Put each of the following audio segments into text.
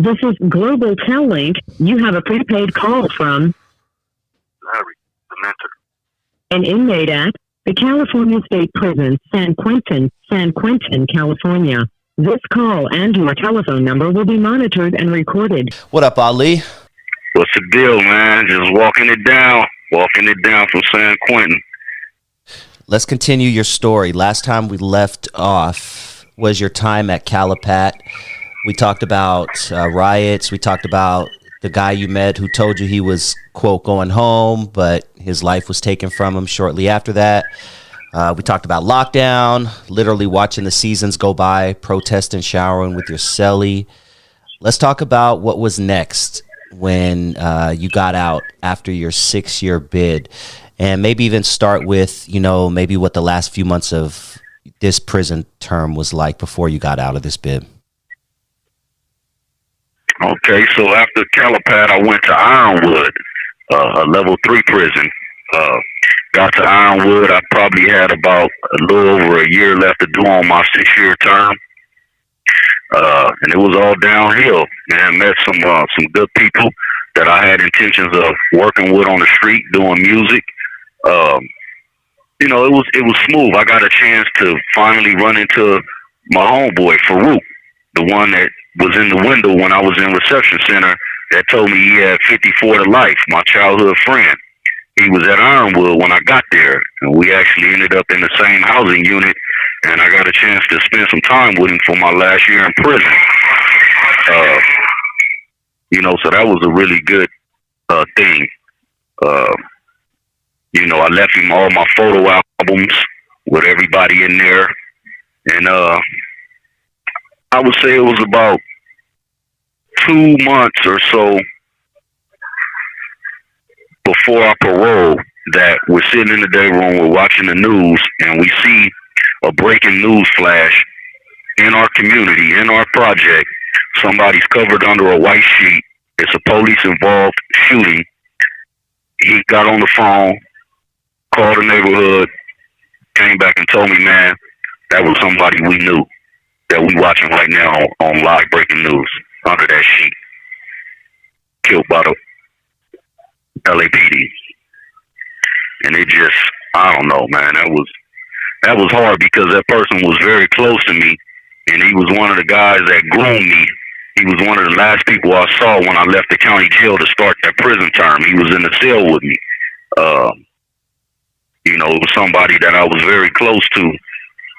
This is Global Tel-Link. You have a prepaid call from Larry, the mentor. an inmate at the California State Prison, San Quentin, California. This call and your telephone number will be monitored and recorded. What up, Ali? What's the deal, man? Just walking it down from San Quentin. Let's continue your story. Last time we left off was your time at Calipat. We talked about riots. We talked about the guy you met who told you he was, quote, going home, but his life was taken from him shortly after that. We talked about lockdown, literally watching the seasons go by, protesting, showering with your cellie. Let's talk about what was next when you got out after your 6-year bid. And maybe even start with, maybe what the last few months of this prison term was like before you got out of this bid. Okay, so after Calipat, I went to Ironwood, a level 3 prison. Got to Ironwood, I probably had about a little over a year left to do on my 6-year term. And it was all downhill, man. Met some good people that I had intentions of working with on the street, doing music. It was smooth. I got a chance to finally run into my homeboy, Farouk, the one that was in the window when I was in reception center that told me he had 54 to life, my childhood friend. He was at Ironwood when I got there, and we actually ended up in the same housing unit, and I got a chance to spend some time with him for my last year in prison. So that was a really good thing. I left him all my photo albums with everybody in there, and I would say it was about 2 months or so before I paroled that we're sitting in the day room, we're watching the news, and we see a breaking news flash in our community, in our project. Somebody's covered under a white sheet. It's a police-involved shooting. He got on the phone, called the neighborhood, came back and told me, man, that was somebody we knew that we watching right now on live breaking news under that sheet. Killed by the LAPD. And it just, I don't know, man, that was hard because that person was very close to me, and he was one of the guys that groomed me. He was one of the last people I saw when I left the county jail to start that prison term. He was in the cell with me. It was somebody that I was very close to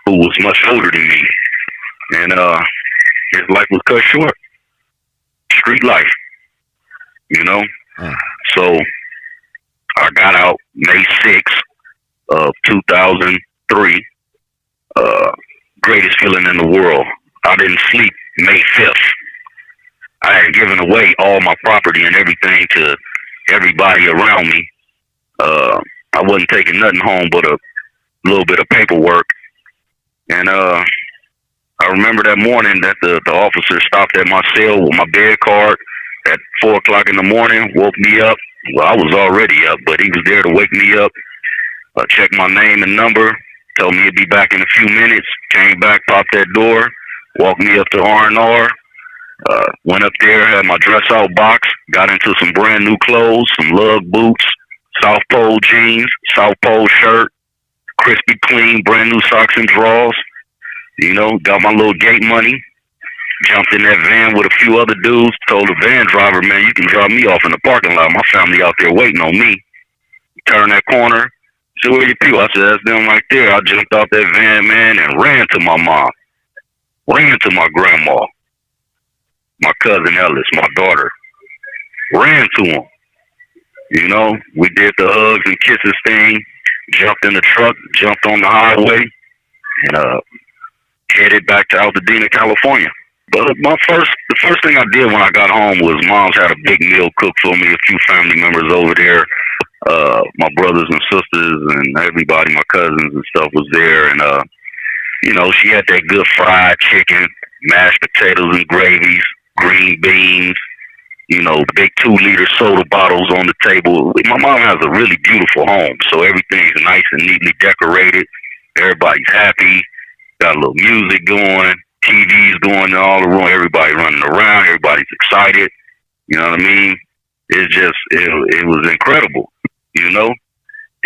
who was much older than me. And his life was cut short. Street life, So I got out May 6th of 2003. Greatest feeling in the world. I didn't sleep May 5th. I had given away all my property and everything to everybody around me. I wasn't taking nothing home but a little bit of paperwork. And I remember that morning that the officer stopped at my cell with my bed card at 4 o'clock in the morning, woke me up. Well, I was already up, but he was there to wake me up, checked my name and number, told me he'd be back in a few minutes, came back, popped that door, walked me up to R&R, went up there, had my dress out box, got into some brand new clothes, some lug boots, South Pole jeans, South Pole shirt, crispy clean, brand new socks and drawers. Got my little gate money, jumped in that van with a few other dudes, told the van driver, man, you can drop me off in the parking lot. My family out there waiting on me. Turned that corner, said, where your people? I said, that's them right there. I jumped off that van, man, and ran to my mom, ran to my grandma, my cousin Ellis, my daughter, ran to them. We did the hugs and kisses thing, jumped in the truck, jumped on the highway, and headed back to Altadena, California. But the first thing I did when I got home was Mom's had a big meal cooked for me, a few family members over there, my brothers and sisters and everybody, my cousins and stuff was there. And, she had that good fried chicken, mashed potatoes and gravies, green beans, big 2-liter soda bottles on the table. My mom has a really beautiful home, so everything's nice and neatly decorated. Everybody's happy. Got a little music going. TV's going in all the room, everybody running around, everybody's excited. You know what I mean? It's just, it was incredible, you know?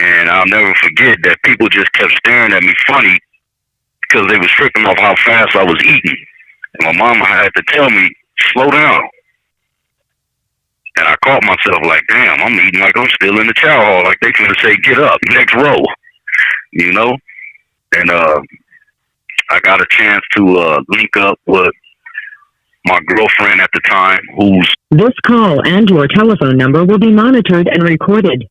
And I'll never forget that people just kept staring at me funny because they was tripping off how fast I was eating. And my mama had to tell me, slow down. And I caught myself like, damn, I'm eating like I'm still in the chow hall. Like they finna say, get up, next row, you know? And I got a chance to link up with my girlfriend at the time, who's... This call and your telephone number will be monitored and recorded.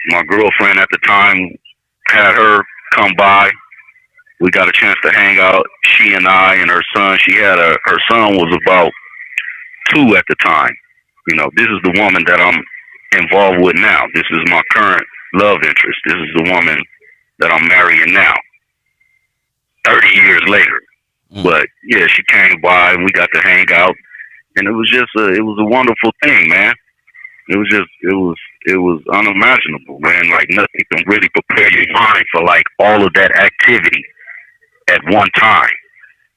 My girlfriend at the time, had her come by. We got a chance to hang out, she and I and her son. Her son was about 2 at the time. You know, this is the woman that I'm involved with now. This is my current love interest. This is the woman that I'm marrying now, 30 years later. But yeah, she came by and we got to hang out, and it was just it was a wonderful thing, man. It was unimaginable, man. Like nothing can really prepare your mind for like all of that activity at one time.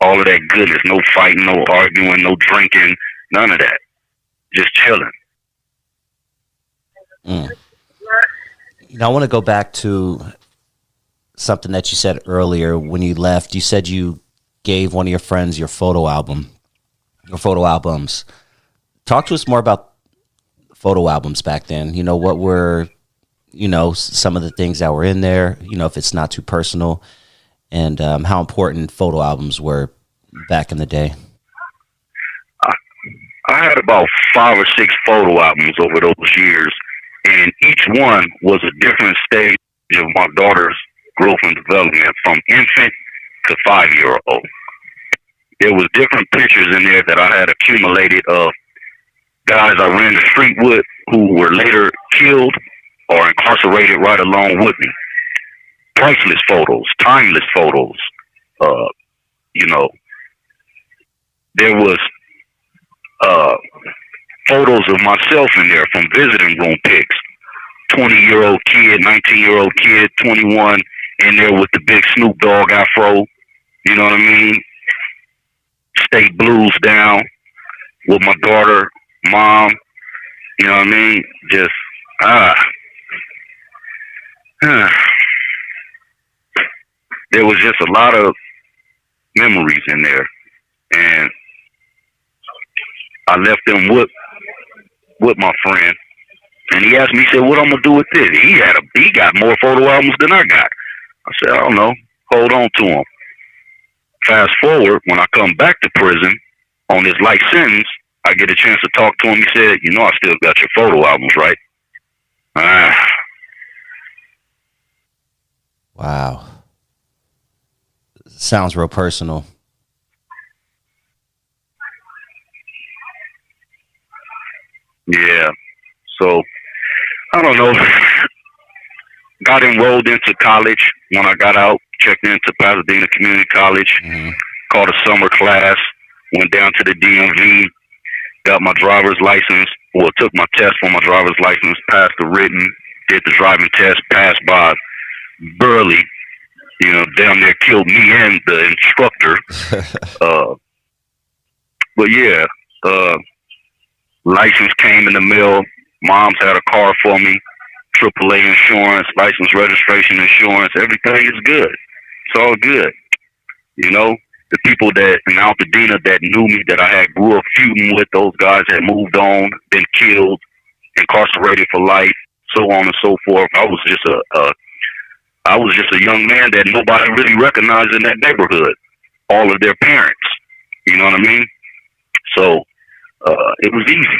All of that goodness, no fighting, no arguing, no drinking, none of that. Just chilling. Now I want to go back to something that you said earlier when you left. You said you gave one of your friends your photo albums. Talk to us more about photo albums back then. You know, what were, you know, some of the things that were in there, you know, if it's not too personal, and how important photo albums were back in the day. I had about 5 or 6 photo albums over those years, and each one was a different stage of my daughter's growth and development, from infant to 5-year-old. There was different pictures in there that I had accumulated of guys I ran the street with who were later killed or incarcerated right along with me. Priceless photos, timeless photos. You know, there was photos of myself in there from visiting room pics. 20-year-old kid, 19-year-old kid, 21, in there with the big Snoop Dogg afro. You know what I mean? State blues down with my daughter, mom. You know what I mean? Just, there was just a lot of memories in there. And I left them with my friend. And he asked me, he said, what I'm going to do with this? He got more photo albums than I got. I said, I don't know. Hold on to them. Fast forward, when I come back to prison on this life sentence, I get a chance to talk to him. He said, you know, I still got your photo albums, right? Wow. Sounds real personal. Yeah. So, I don't know. Got enrolled into college when I got out, checked into Pasadena Community College, caught a summer class, went down to the DMV, got my driver's license, took my test for my driver's license, passed the written, did the driving test, passed by barely, you know, damn near killed me and the instructor. But yeah, license came in the mail. Mom's had a car for me, AAA insurance, license, registration, insurance. Everything is good. It's all good. You know, the people that in Altadena that knew me, that I had grew up feuding with, those guys had moved on, been killed, incarcerated for life, so on and so forth. I was just a young man that nobody really recognized in that neighborhood. All of their parents. You know what I mean? So it was easy.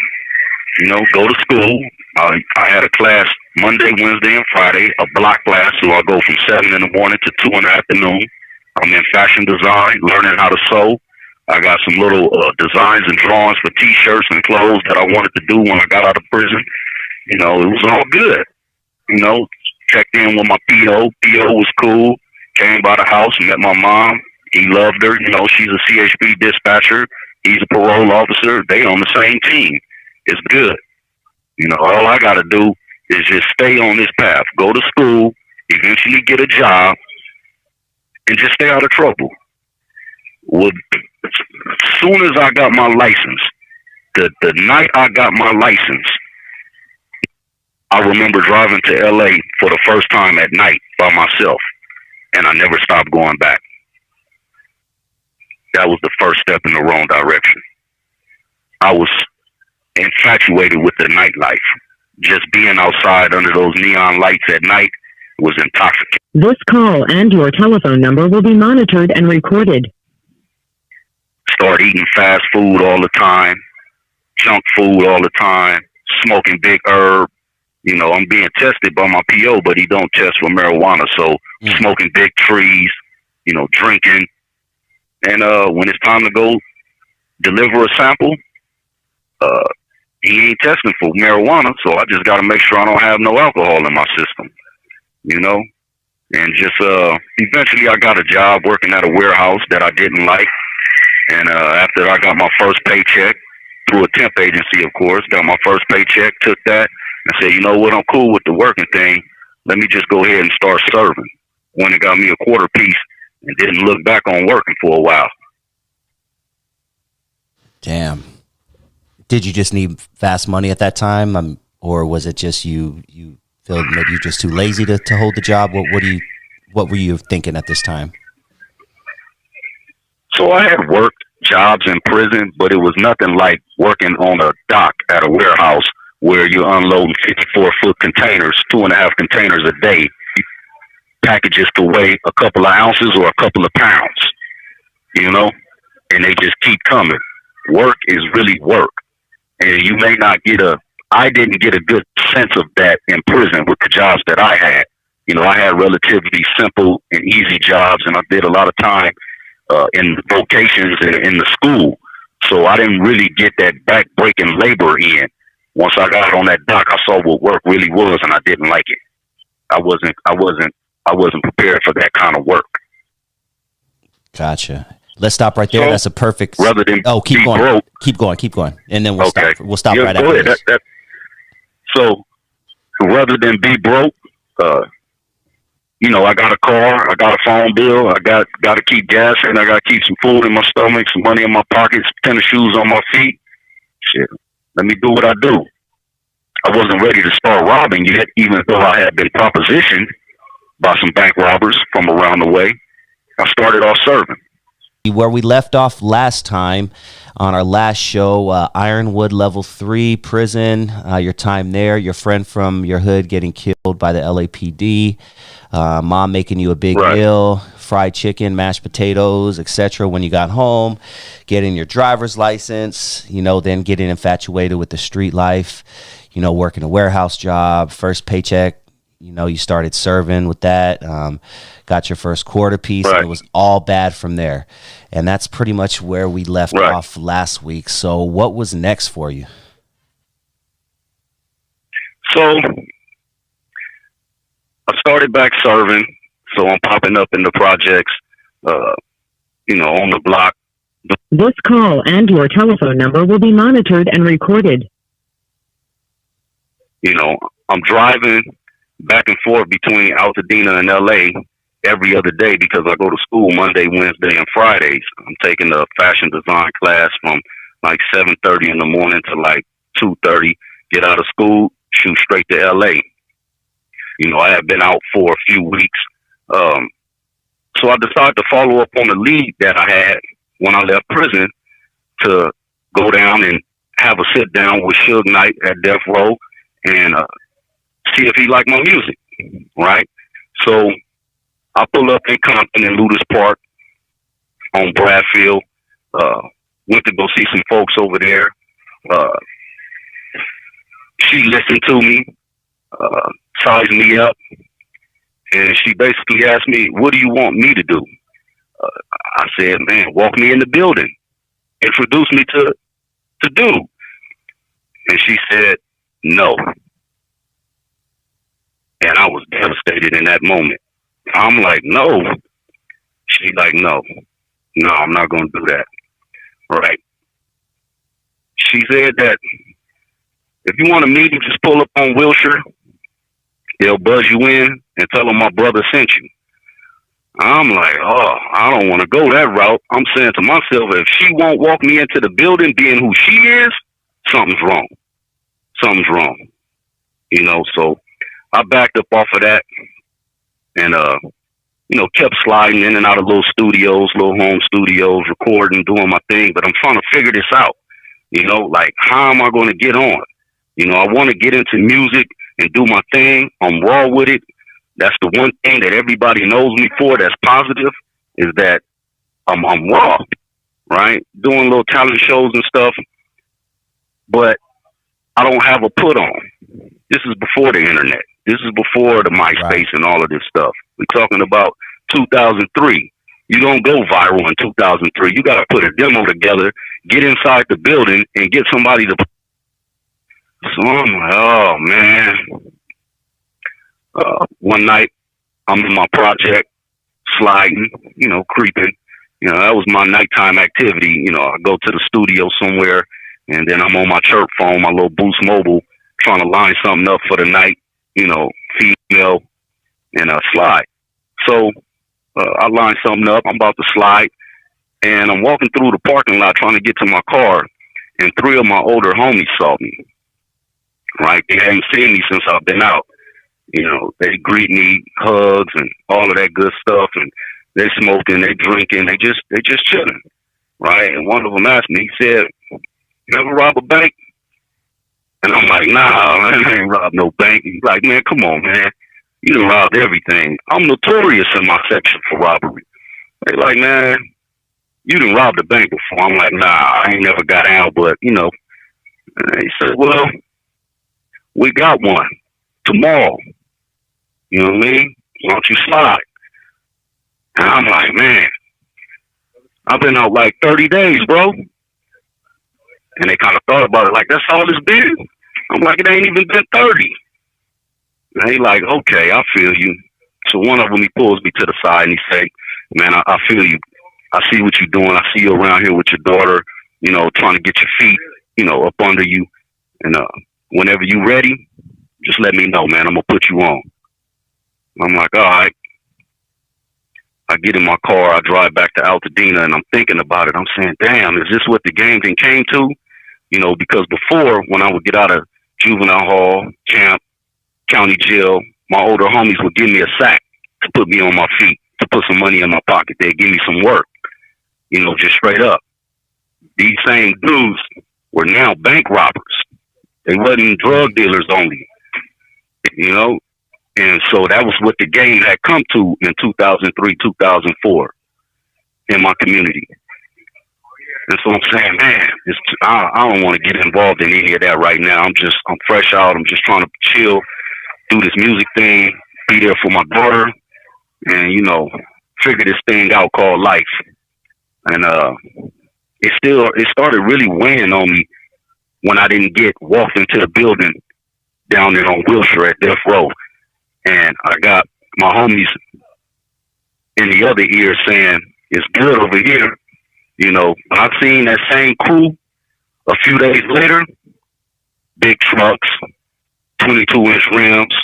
You know, go to school. I had a class Monday, Wednesday, and Friday, a block class, so I go from 7 in the morning to 2 in the afternoon. I'm in fashion design, learning how to sew. I got some little designs and drawings for T-shirts and clothes that I wanted to do when I got out of prison. You know, it was all good. You know, checked in with my PO. PO was cool. Came by the house, met my mom. He loved her. You know, she's a CHP dispatcher. He's a parole officer. They on the same team. It's good. You know, all I got to do is just stay on this path. Go to school, eventually get a job, and just stay out of trouble. would, as soon as I got my license, the night I got my license, I remember driving to LA for the first time at night by myself, and I never stopped going back. That was the first step in the wrong direction. I was infatuated with the nightlife. Just being outside under those neon lights at night was intoxicating. This call and your telephone number will be monitored and recorded. Start eating fast food all the time, junk food all the time, smoking big herb. You know, I'm being tested by my PO, but he don't test for marijuana. So smoking big trees, you know, drinking. And when it's time to go deliver a sample, he ain't testing for marijuana. So I just got to make sure I don't have no alcohol in my system, you know. And just eventually I got a job working at a warehouse that I didn't like. And after I got my first paycheck, through a temp agency, of course, got my first paycheck, took that, and said, you know what, I'm cool with the working thing. Let me just go ahead and start serving. Went and got me a quarter piece and didn't look back on working for a while. Damn. Did you just need fast money at that time? Or was it just you feel maybe you're just too lazy to hold the job? What were you thinking at this time? So I had worked jobs in prison, but it was nothing like working on a dock at a warehouse where you're unloading 54-foot containers, 2.5 containers a day, packages to weigh a couple of ounces or a couple of pounds, you know, and they just keep coming. Work is really work. And you may not I didn't get a good sense of that in prison with the jobs that I had. You know, I had relatively simple and easy jobs, and I did a lot of time in vocations and in the school. So I didn't really get that back-breaking labor in. Once I got on that dock, I saw what work really was, and I didn't like it. I wasn't prepared for that kind of work. Gotcha. Let's stop right there. So, that's a perfect. Rather than keep going, broke, keep going, and then we'll okay. stop. We'll stop right after this. So rather than be broke, you know, I got a car, I got a phone bill, I got to keep gas, and I got to keep some food in my stomach, some money in my pockets, tennis shoes on my feet. Shit, let me do what I do. I wasn't ready to start robbing yet, even though I had been propositioned by some bank robbers from around the way. I started off serving. Where we left off last time on our last show, Ironwood Level 3 prison, your time there, your friend from your hood getting killed by the LAPD, mom making you a big meal, fried chicken, mashed potatoes, etc. when you got home, getting your driver's license, you know, then getting infatuated with the street life, you know, working a warehouse job, first paycheck, you know, you started serving with that, got your first quarter piece, and it was all bad from there. And that's pretty much where we left off last week. So what was next for you? So I started back serving. So I'm popping up in the projects, you know, on the block. This call and your telephone number will be monitored and recorded. You know, I'm driving back and forth between Altadena and LA every other day because I go to school Monday, Wednesday, and Fridays. I'm taking a fashion design class from like 7:30 in the morning to like 2:30. Get out of school, shoot straight to LA. You know, I have been out for a few weeks. So I decided to follow up on the lead that I had when I left prison to go down and have a sit down with Suge Knight at Death Row and see if he liked my music, right? So I pull up in Compton in Ludus Park on Bradfield. Went to go see some folks over there. She listened to me, sized me up, and she basically asked me, what do you want me to do? I said, man, walk me in the building. Introduce me to do. And she said, no. And I was devastated in that moment. I'm like, no. She's like, no, I'm not going to do that. Right. She said that if you want to meet him, just pull up on Wilshire. They'll buzz you in and tell them my brother sent you. I'm like, oh, I don't want to go that route. I'm saying to myself, if she won't walk me into the building being who she is, something's wrong. Something's wrong. So I backed up off of that and, kept sliding in and out of little studios, little home studios, recording, doing my thing. But I'm trying to figure this out, like how am I going to get on? I want to get into music and do my thing. I'm raw with it. That's the one thing that everybody knows me for that's positive is that I'm raw, right? Doing little talent shows and stuff, but I don't have a put on. This is before the internet. This is before the MySpace and all of this stuff. We're talking about 2003. You don't go viral in 2003. You got to put a demo together, get inside the building, and get somebody to. So I'm like, oh man. One night, I'm in my project, sliding, creeping. That was my nighttime activity. I go to the studio somewhere, and then I'm on my chirp phone, my little Boost Mobile, trying to line something up for the night, female, and slide. So I line something up. I'm about to slide, and I'm walking through the parking lot trying to get to my car, and 3 of my older homies saw me. Right? They hadn't seen me since I've been out. They greet me, hugs, and all of that good stuff, and they smoking, they drinking, they just chilling, right? And one of them asked me, he said, "You ever rob a bank?" And I'm like, "Nah, I ain't robbed no bank." He's like, "Man, come on, man. You done robbed everything. I'm notorious in my section for robbery." They like, "Man, you done robbed a bank before." I'm like, "Nah, I ain't never got out, but, And he said, "Well, we got one tomorrow. You know what I mean? Why don't you slide?" And I'm like, man, I've been out like 30 days, bro. And they kind of thought about it like, that's all it's been? I'm like, it ain't even been 30. And they like, okay, I feel you. So one of them, he pulls me to the side and he say, man, I feel you. I see what you're doing. I see you around here with your daughter, trying to get your feet, up under you. And whenever you ready, just let me know, man. I'm going to put you on. I'm like, all right. I get in my car. I drive back to Altadena, and I'm thinking about it. I'm saying, damn, is this what the game then came to? Because before, when I would get out of juvenile hall, camp, county jail, my older homies would give me a sack to put me on my feet, to put some money in my pocket. They'd give me some work, just straight up. These same dudes were now bank robbers. They wasn't drug dealers only, And so that was what the game had come to in 2003, 2004 in my community. And so I'm saying, man, I don't want to get involved in any of that right now. I'm fresh out. I'm just trying to chill, do this music thing, be there for my daughter, and, figure this thing out called life. And it started really weighing on me when I didn't get walked into the building down there on Wilshire at Death Row. And I got my homies in the other ear saying, it's good over here. When I seen that same crew a few days later, big trucks, 22-inch rims,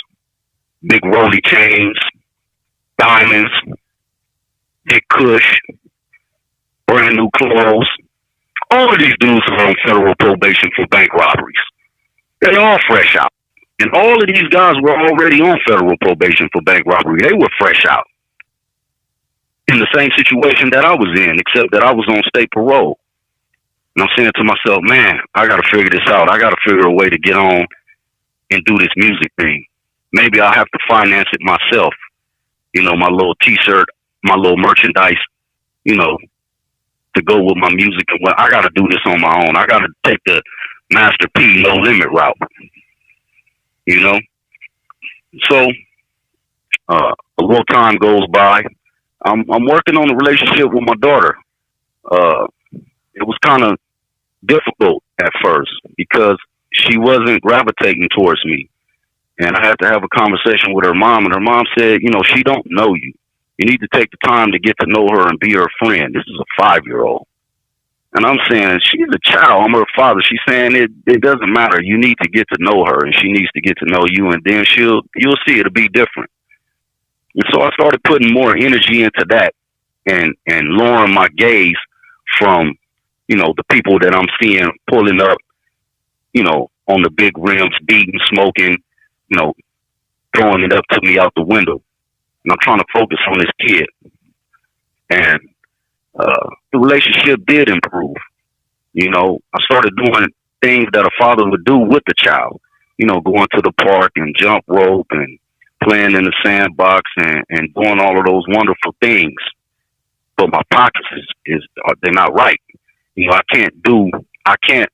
big rolly chains, diamonds, big kush, brand new clothes. All of these dudes are on federal probation for bank robberies. They all fresh out. And all of these guys were already on federal probation for bank robbery. They were fresh out in the same situation that I was in, except that I was on state parole. And I'm saying to myself, man, I got to figure this out. I got to figure a way to get on and do this music thing. Maybe I'll have to finance it myself. My little T-shirt, my little merchandise, to go with my music. Well, I got to do this on my own. I got to take the Master P No Limit route. So a little time goes by. I'm working on a relationship with my daughter. It was kind of difficult at first because she wasn't gravitating towards me. And I had to have a conversation with her mom, and her mom said, she don't know you. You need to take the time to get to know her and be her friend. This is a 5-year-old. And I'm saying, she's a child. I'm her father. She's saying it doesn't matter. You need to get to know her, and she needs to get to know you, and then you'll see it'll be different. And so I started putting more energy into that and lowering my gaze from, the people that I'm seeing pulling up, on the big rims, beating, smoking, throwing it up to me out the window. And I'm trying to focus on this kid. And the relationship did improve. I started doing things that a father would do with the child, going to the park and jump rope and playing in the sandbox and doing all of those wonderful things. But my pockets they're not right. I can't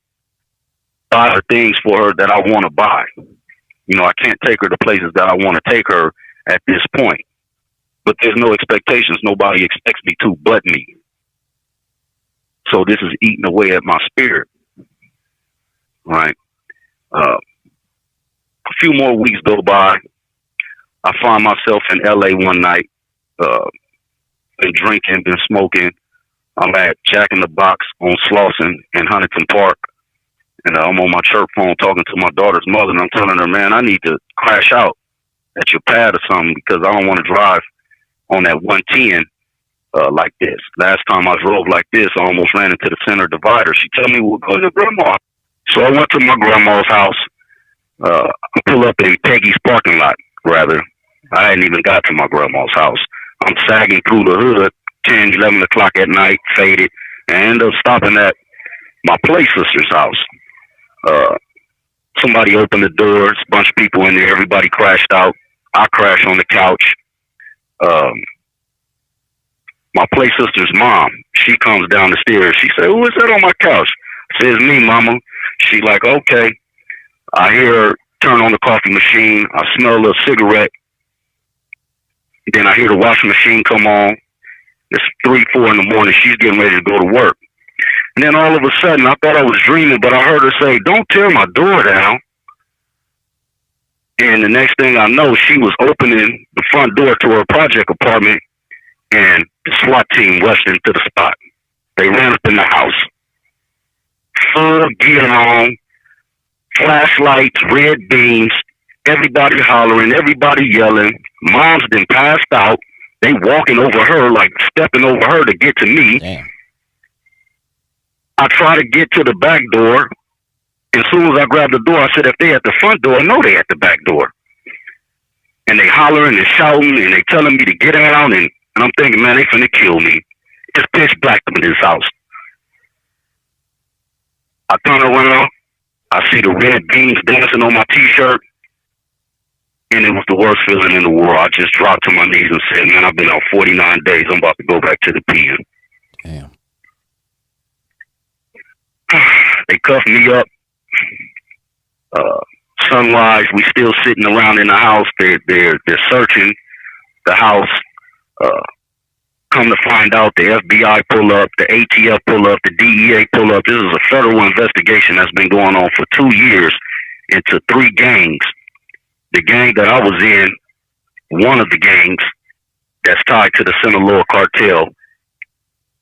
buy her things for her that I want to buy. I can't take her to places that I want to take her at this point. But there's no expectations. Nobody expects me to but me. So this is eating away at my spirit. Right? A few more weeks go by. I find myself in LA one night, been drinking, been smoking. I'm at Jack in the Box on Slauson in Huntington Park. And I'm on my church phone talking to my daughter's mother, and I'm telling her, man, I need to crash out at your pad or something because I don't want to drive on that 110 like this. Last time I drove like this, I almost ran into the center divider. She told me, well, go to grandma. So I went to my grandma's house. I pull up in Peggy's parking lot, rather. I hadn't even got to my grandma's house. I'm sagging through the hood, 10, 11 o'clock at night, faded, and I end up stopping at my play sister's house. Somebody opened the doors, a bunch of people in there, everybody crashed out. I crashed on the couch. My play sister's mom, she comes down the stairs. She said, who is that on my couch? I said, it's me, mama. She like, okay. I hear her turn on the coffee machine. I smell a cigarette. Then I hear the washing machine come on. It's 3, 4 in the morning. She's getting ready to go to work. And then all of a sudden, I thought I was dreaming, but I heard her say, don't tear my door down. And the next thing I know, she was opening the front door to her project apartment, and the SWAT team rushed into the spot. They ran up in the house. Full gear on, flashlights, red beams, everybody hollering, everybody yelling. Mom's been passed out. They walking over her, like stepping over her to get to me. Damn. I try to get to the back door. As soon as I grab the door, I said, if they at the front door, no, they at the back door. And they hollering and shouting, and they telling me to get out, and I'm thinking, man, they finna kill me. It's pitch black in this house. I turn around, I see the red beams dancing on my T-shirt, and it was the worst feeling in the world. I just dropped to my knees and said, man, I've been out 49 days. I'm about to go back to the pen. Damn. They cuffed me up. Sunrise, we still sitting around in the house. They're searching the house. Come to find out, the FBI pull up, the ATF pull up, the DEA pull up. This is a federal investigation that's been going on for 2 years into 3 gangs. The gang that I was in, one of the gangs that's tied to the Sinaloa cartel,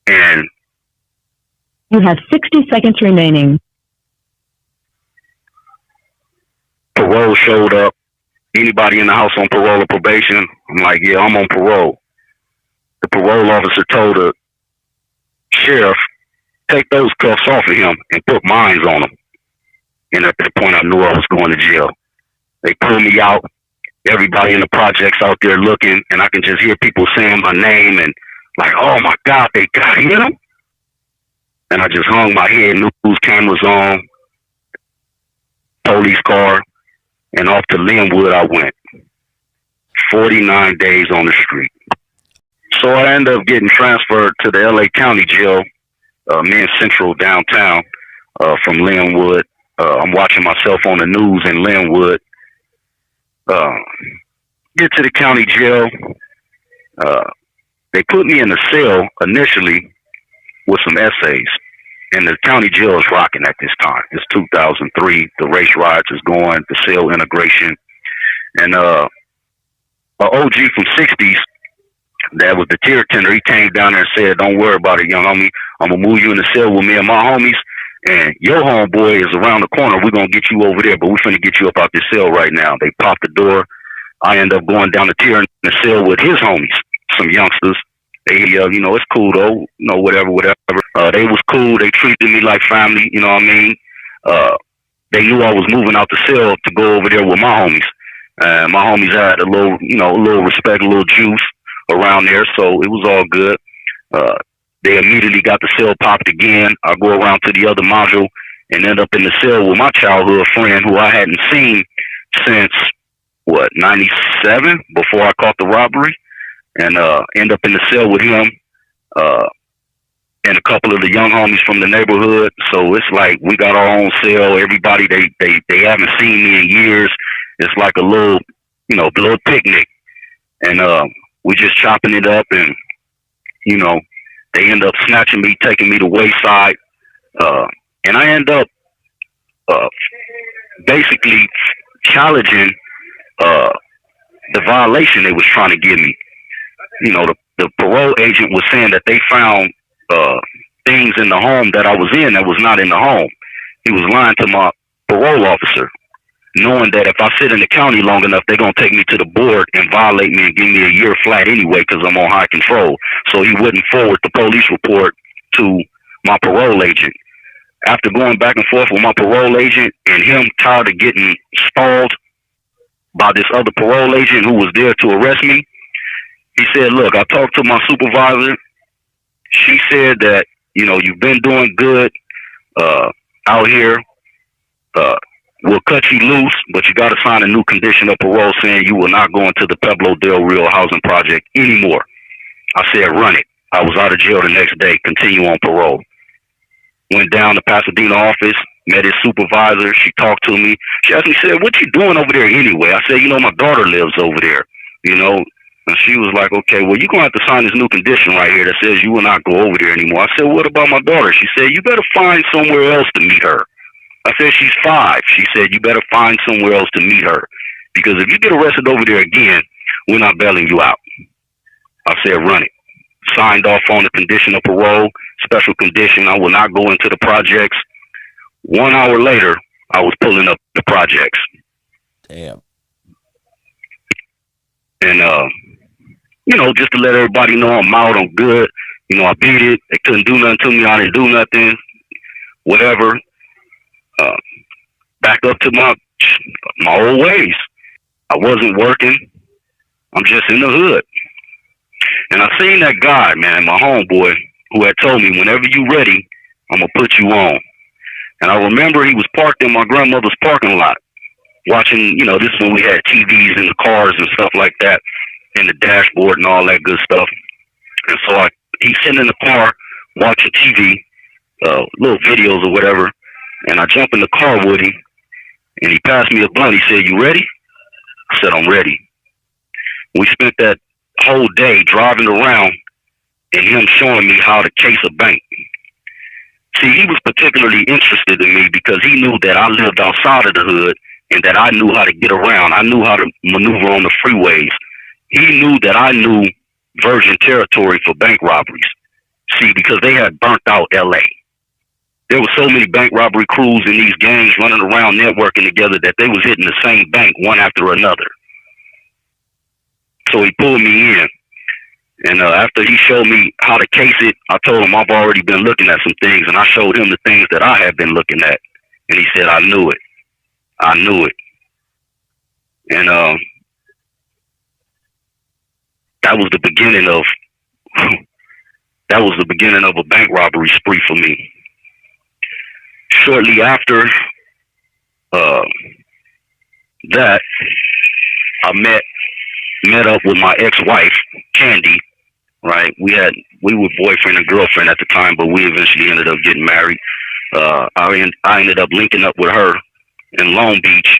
and You have 60 seconds remaining. parole showed up. Anybody in the house on parole or probation? I'm like, yeah, I'm on parole. The parole officer told the sheriff, take those cuffs off of him and put mines on him. And at that point, I knew I was going to jail. They pulled me out. Everybody in the projects out there looking, and I can just hear people saying my name and like, oh my God, they got him. And I just hung my head, news cameras on, police car, and off to Linwood I went. 49 days on the street. So I ended up getting transferred to the LA County Jail, Men's Central downtown, from Linwood. I'm watching myself on the news in Linwood. Get to the county jail. They put me in a cell initially with some essays. And the county jail is rocking at this time. It's 2003. The race riots is going, the cell integration. And an OG from 60s, that was the tier tender, he came down there and said, don't worry about it, young homie. I'm going to move you in the cell with me and my homies. And your homeboy is around the corner. We're going to get you over there, but we're finna get you up out this cell right now. They popped the door. I end up going down the tier in the cell with his homies, some youngsters. They, it's cool though, whatever. They was cool. They treated me like family. You know what I mean? They knew I was moving out the cell to go over there with my homies. My homies had a little respect, a little juice around there, so it was all good. They immediately got the cell popped again. I go around to the other module and end up in the cell with my childhood friend who I hadn't seen since, 97, before I caught the robbery, and end up in the cell with him and a couple of the young homies from the neighborhood. So it's like we got our own cell. Everybody, they haven't seen me in years. It's like a little picnic, and we just chopping it up, and they end up snatching me, taking me to Wayside, and I end up basically challenging the violation they was trying to give me. The parole agent was saying that they found things in the home that I was in that was not in the home. He was lying to my parole officer, knowing that if I sit in the county long enough, they're going to take me to the board and violate me and give me a year flat anyway because I'm on high control. So he wouldn't forward the police report to my parole agent. After going back and forth with my parole agent and him tired of getting stalled by this other parole agent who was there to arrest me, he said, look, I talked to my supervisor. She said that, you've been doing good out here. We'll cut you loose, but you got to sign a new condition of parole saying you will not go into the Pueblo Del Rio housing project anymore. I said, run it. I was out of jail the next day, continue on parole. Went down to Pasadena office, met his supervisor. She talked to me. She asked me, said, what you doing over there anyway? I said, my daughter lives over there, And she was like, okay, well, you're going to have to sign this new condition right here that says you will not go over there anymore. I said, what about my daughter? She said, you better find somewhere else to meet her. I said, she's 5. She said, you better find somewhere else to meet her. Because if you get arrested over there again, we're not bailing you out. I said, run it. Signed off on the condition of parole, special condition. I will not go into the projects. 1 hour later, I was pulling up the projects. Damn. And, just to let everybody know I'm out, I'm good. I beat it. They couldn't do nothing to me. I didn't do nothing. Whatever. Back up to my old ways. I wasn't working. I'm just in the hood. And I seen that guy, man, my homeboy, who had told me, whenever you ready, I'm going to put you on. And I remember he was parked in my grandmother's parking lot, watching, this is when we had TVs in the cars and stuff like that, in the dashboard and all that good stuff. And so he's sitting in the car watching TV, little videos or whatever, and I jump in the car with him, and he passed me a blunt. He said, you ready? I said, I'm ready. We spent that whole day driving around and him showing me how to case a bank. See, he was particularly interested in me because he knew that I lived outside of the hood and that I knew how to get around. I knew how to maneuver on the freeways. He knew that I knew virgin territory for bank robberies. See, because they had burnt out L.A. There were so many bank robbery crews in these gangs running around networking together that they was hitting the same bank one after another. So he pulled me in. And after he showed me how to case it, I told him I've already been looking at some things, and I showed him the things that I had been looking at. And he said, I knew it. I knew it. And that was the beginning of a bank robbery spree for me. Shortly after that, I met up with my ex-wife, Candy. Right, we were boyfriend and girlfriend at the time, but we eventually ended up getting married. I ended up linking up with her in Long Beach,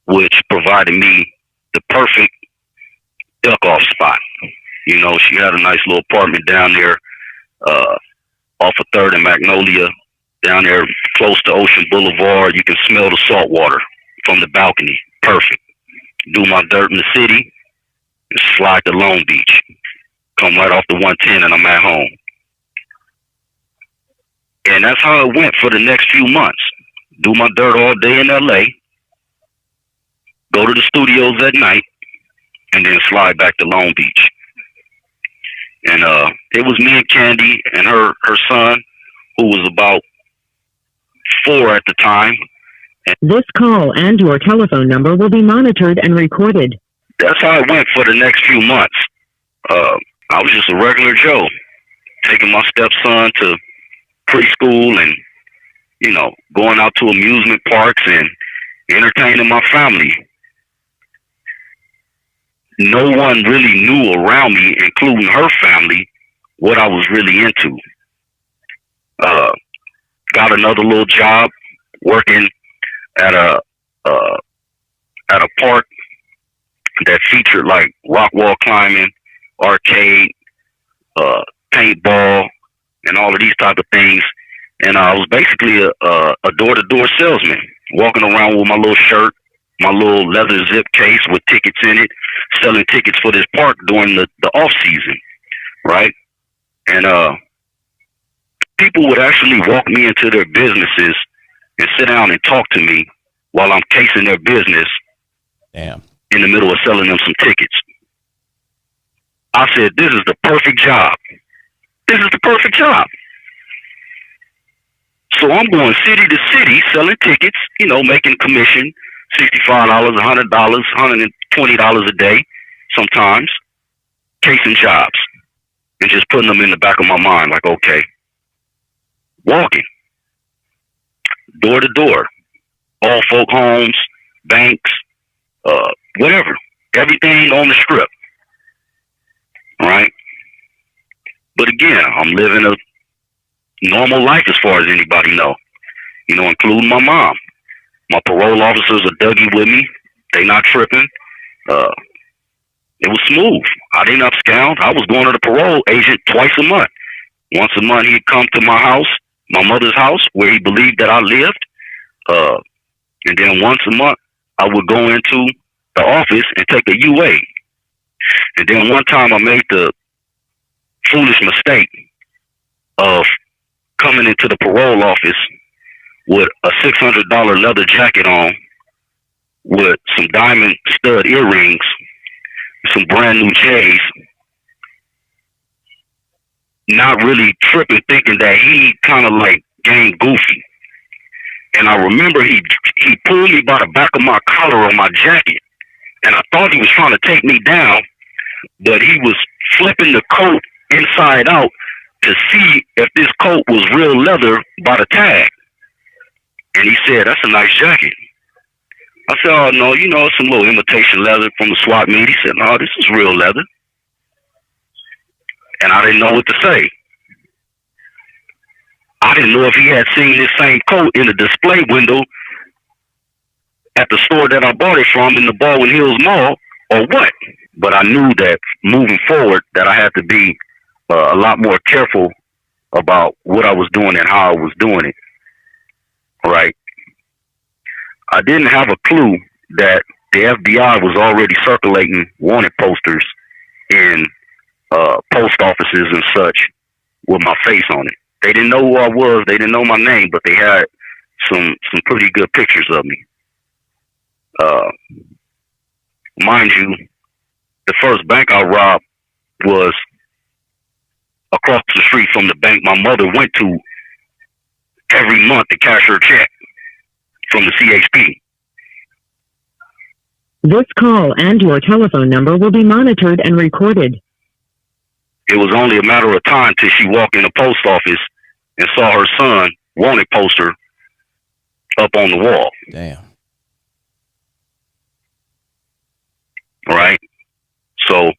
which provided me the perfect duck-off spot. She had a nice little apartment down there off of 3rd and Magnolia, down there close to Ocean Boulevard. You can smell the salt water from the balcony. Perfect. Do my dirt in the city and slide to Long Beach. Come right off the 110 and I'm at home. And that's how it went for the next few months. Do my dirt all day in LA. Go to the studios at night. and then slide back to Long Beach. And it was me and Candy and her son, who was about 4 at the time. This call and your telephone number will be monitored and recorded. That's how it went for the next few months. I was just a regular Joe, taking my stepson to preschool and, you know, going out to amusement parks and entertaining my family. No one really knew around me, including her family, what I was really into. Got another little job working at a park that featured like rock wall climbing, arcade, paintball, and all of these type of things. And I was basically a door-to-door salesman, walking around with my little shirt, my little leather zip case with tickets in it, selling tickets for this park during the off season, right? And people would actually walk me into their businesses and sit down and talk to me while I'm casing their business. Damn. In the middle of selling them some tickets. I said, this is the perfect job. This is the perfect job. So I'm going city to city selling tickets, you know, making commission, $65, $100, $120 a day sometimes, casing jobs, and just putting them in the back of my mind like, okay, walking, door to door, all folk homes, banks, whatever, everything on the strip, right? But again, I'm living a normal life as far as anybody know, you know, including my mom. My parole officers are Dougie with me. They not tripping. It was smooth. I didn't abscond. I was going to the parole agent twice a month. Once a month, he'd come to my house, my mother's house, where he believed that I lived. And then once a month, I would go into the office and take a UA. And then one time I made the foolish mistake of coming into the parole office with a $600 leather jacket on, with some diamond stud earrings, some brand new J's, not really tripping, thinking that he kind of like game goofy. And I remember he pulled me by the back of my collar on my jacket, and I thought he was trying to take me down, but he was flipping the coat inside out to see if this coat was real leather by the tag. And he said, "That's a nice jacket." I said, "Oh, no, you know, it's some little imitation leather from the swap meet." He said, "No, this is real leather." And I didn't know what to say. I didn't know if he had seen this same coat in the display window at the store that I bought it from in the Baldwin Hills Mall or what. But I knew that moving forward that I had to be a lot more careful about what I was doing and how I was doing it. Right? I didn't have a clue that the FBI was already circulating wanted posters in post offices and such with my face on it. They didn't know who I was. They didn't know my name, but they had some pretty good pictures of me. Mind you, the first bank I robbed was across the street from the bank my mother went to every month to cash her check from the CHP. This call and your telephone number will be monitored and recorded. It was only a matter of time till she walked in the post office and saw her son wanted poster up on the wall. Damn. Right? So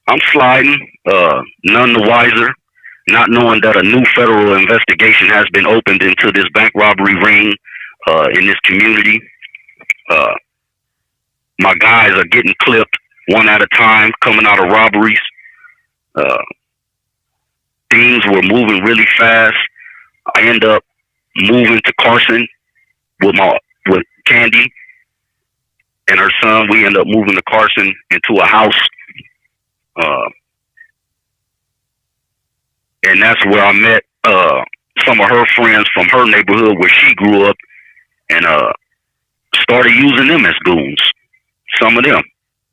I'm sliding, none the wiser, not knowing that a new federal investigation has been opened into this bank robbery ring in this community. My guys are getting clipped one at a time, coming out of robberies. Things were moving really fast. I end up moving to Carson with Candy and her son. We end up moving to Carson into a house. And that's where I met some of her friends from her neighborhood where she grew up, and started using them as goons. Some of them.